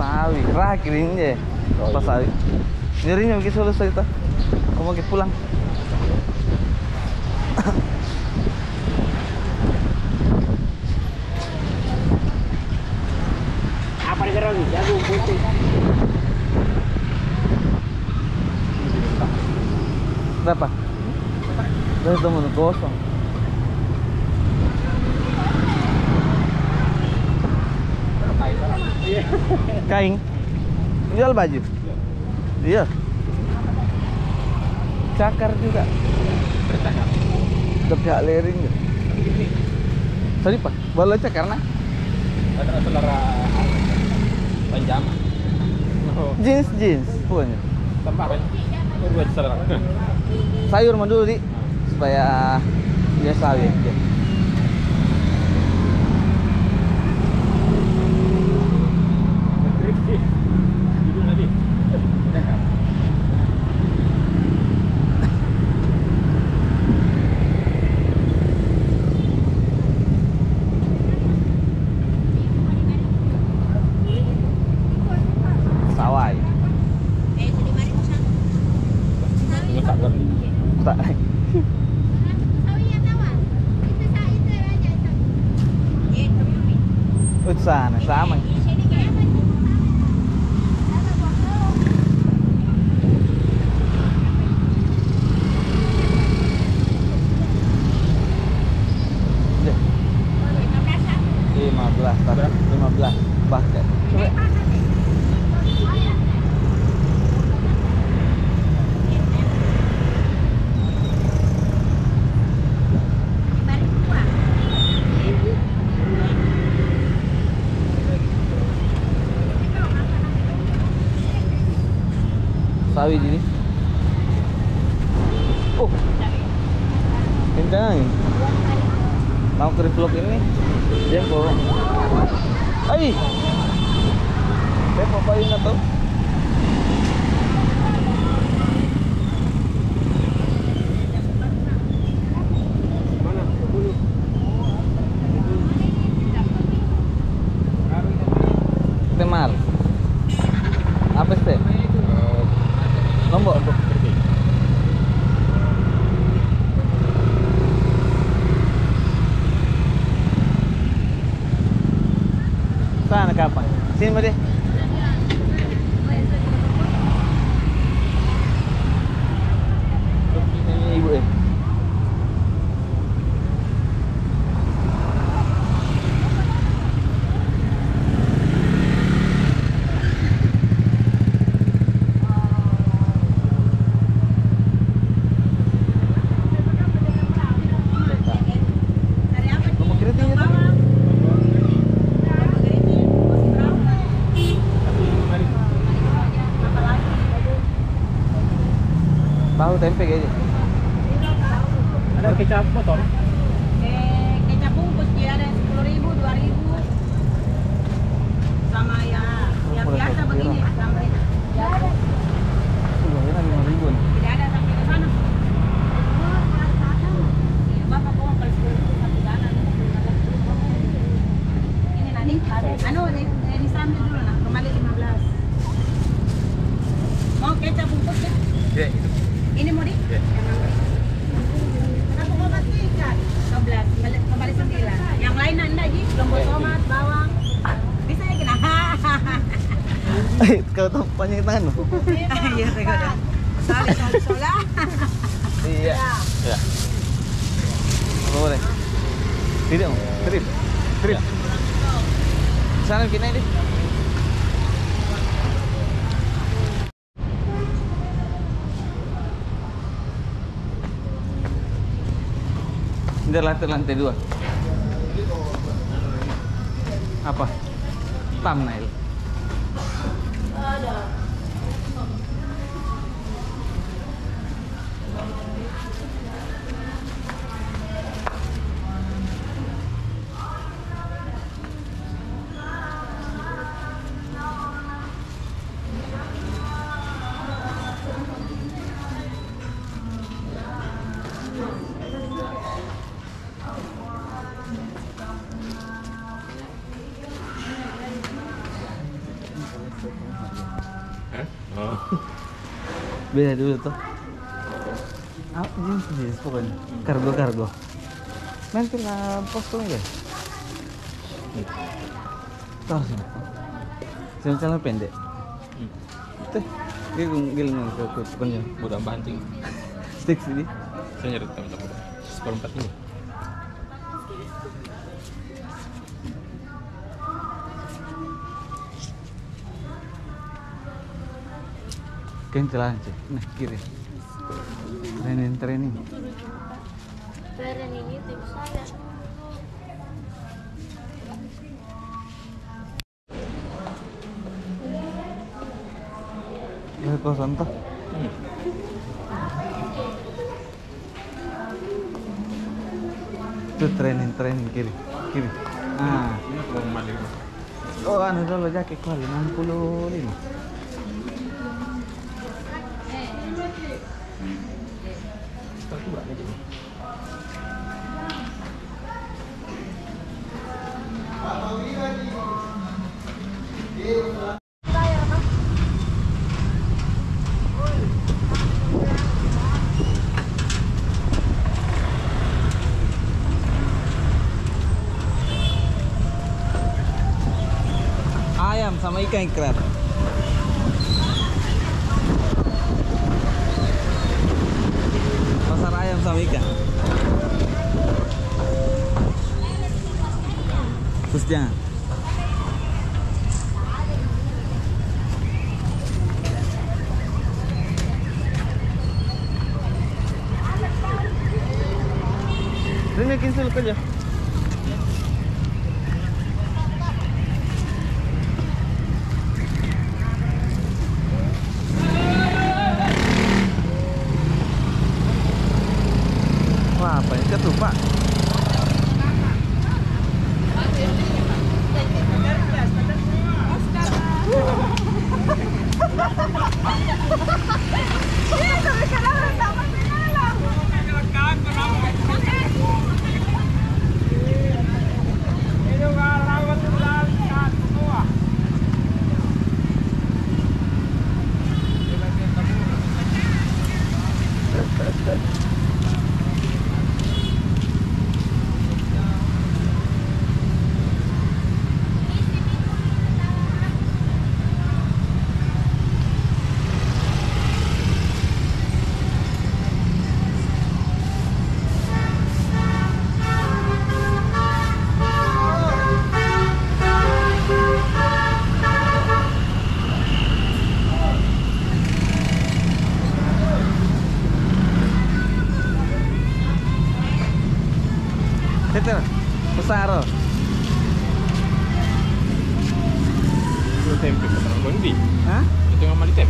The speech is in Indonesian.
Sawi, rakir ini ya. Pas sawi. Nyerinya mungkin selesai kita. Kamu mau pulang. Apa di gerong? Jagung putih. Berapa? Dari temen kosong. Kain. Jual baju. Iya. Cakar juga. Kepihak lering. Sorry Pak, boleh cakar nah? Ada selera panjang. Jeans punya. Tempat kan? Buat selera. Sayur mah dulu di supaya dia sawi. Hidung tadi. Sawai. Tak kan. Tak. Sana sama. Belas, 15 bahkan. Sawi jadi. Oh, kencang. Mau ke vlog ini, dia bawa. Ay, saya papain na to. Temar. Apa sih? Lombok. Sana kapan? Sini mari. Ini ibu ya. Tahu tempe kayaknya. Ada kecap motor. Kecap bungkus dia ada 10.000, 2.000. Sama yang biasa begini sampai. Sudah ya 5.000. Tidak ada sampai ke sana. Bapak kau kalau 10.000 satu jalan. Ini nanti anu di sambil dulu nah, kembali 15. Mau kecap bungkus ya? Ya, itu. Ini mau di? Ya. Kenapa kau mati ikan? 11, kembali 9. Yang lain anda ji, lombok tomat, bawang. Bisa ya kena? Kau tuh panjang tangan loh. Iya, tega dah. Soalnya. Iya. Ya. Apa boleh? Tidak mau. Trip. Sana bikin aja deh. Ini lantai 2. Apa? Thumbnail. Beda dulu tuh. Ah, jenis pokoknya. Kargo. Nanti lah posnya ya. Tahu sih. Saya celana pendek. Teh, dia giling ke pokoknya. Budak banting. Stick sini. Saya nyari teman-teman. Seperempat ini. Kan celana sih. Nah, kiri. Training. Beren ini tim saya. Ya kosan toh. Itu training kiri. Ah. Ini mau mandi. Oh, anu dulu jaket kuali 65. Satu berapa jadi? Ayam sama ikan ikan. Pasar ayam sama ikan. Terus jangan. Ini bikin suluk aja. Wah, apa ini ketupat? Itu besar. Itu tempe. Kalau di. Hah? Itu yang mali tempe.